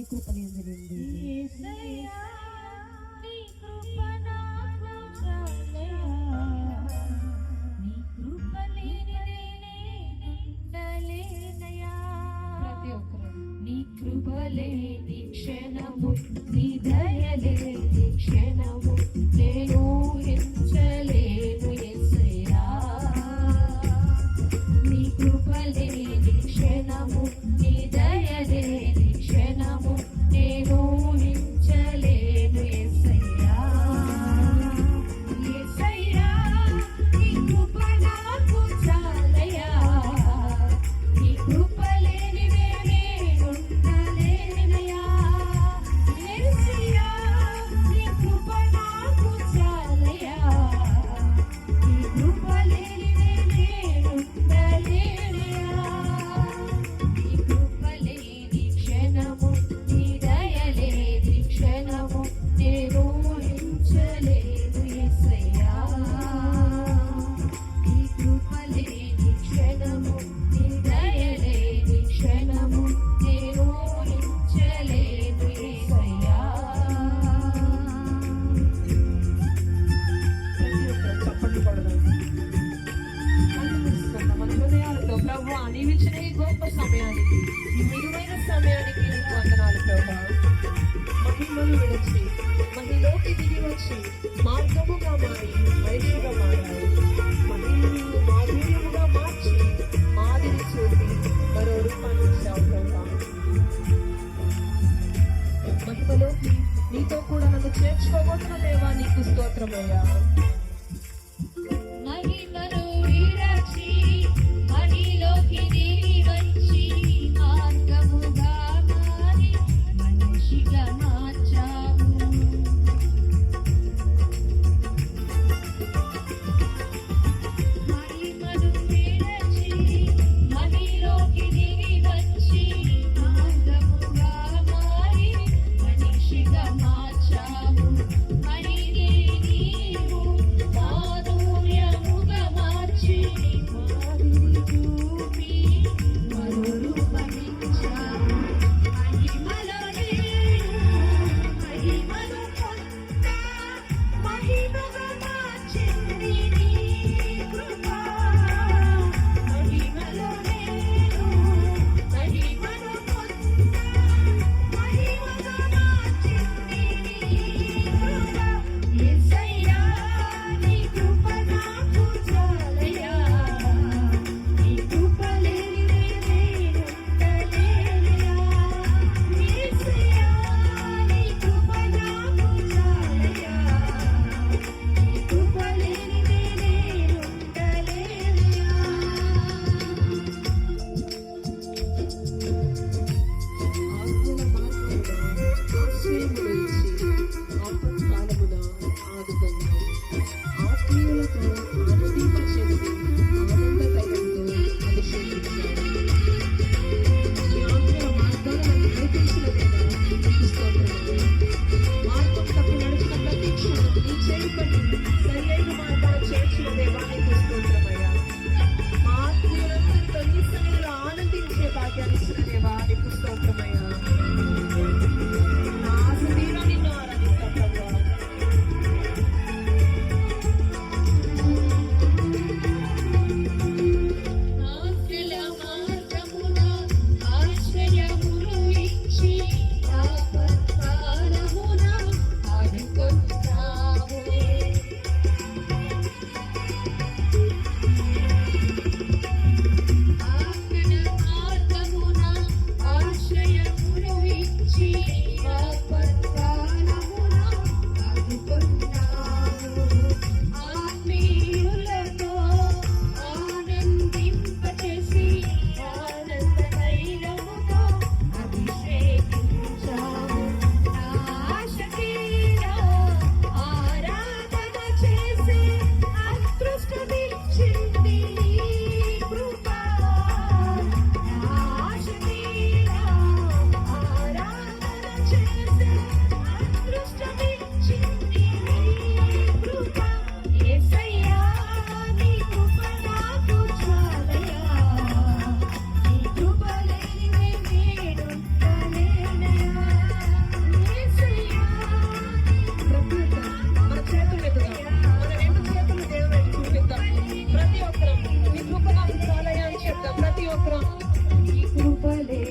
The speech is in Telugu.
నీ కృప నిందింది. యేసయ్యా నీ కృప నాకు చాలయ్యా, నీ కృప లేనిదే నేనుండలేనయ్యా. ప్రతి ఒక్కరు నీ కృప లేని క్షణము, నీ దయ లేని క్షణము నేను ఊహించలేను యేసయ్యా. నీ కృప లేని క్షణము, నీ దయ లేని క్షణము నేను ఊహించలేను యేసయ్యా. యేసయ్యా నీ కృప నాకు చాలయ్యా, నీ కృప లేనిదే నేనుండలేనయ్యా. యేసయ్యా నీ కృప నాకు చాలయ్యా, నీ కృప లేనిదే నేనుండలేనయ్యా. నీ కృప లేని క్షణము, నీ దయ లేని క్షణము నేను ఊహించలేను యేసయ్యా. నీ కృప లేని క్షణము, నీ దయ లేని క్షణము నేను ఊహించలేను యేసయ్యా. ప్రతి ఒక్కరు చప్పట్లు కొడదాం. కళ్ళు మూసుకుందాం మన హృదయాలతో. ప్రభువా నీవిచ్చిన ఈ గొప్ప సమయానికి, ఈ విలువైన సమయానికి నీకు వందనాలు ప్రభువా. మహిమను విడిచి మహిలోకి దిగి వచ్చి మార్గముగా మారి వయసుగా మారారు. మహిళను మాధుర్యముగా మార్చి మాదిరి చూపి మరో రూపాన్ని ఇచ్చావు ప్రభువా. మహిమలోకి నీతో కూడా నన్ను చేర్చుకోబోతున్న దేవా నీకు స్తోత్రమయ్యా. మహిమను విరచి మహిలోకి దిగి వచ్చి మార్గముగా మారి మనిషిగా మార్చావు. మహిమను విరచి మహిలోకి దిగి వచ్చి మార్గముగా మారి మనిషిగా మార్చావు. మహిళే నీవు స్తోత్రం. నీ కృపలే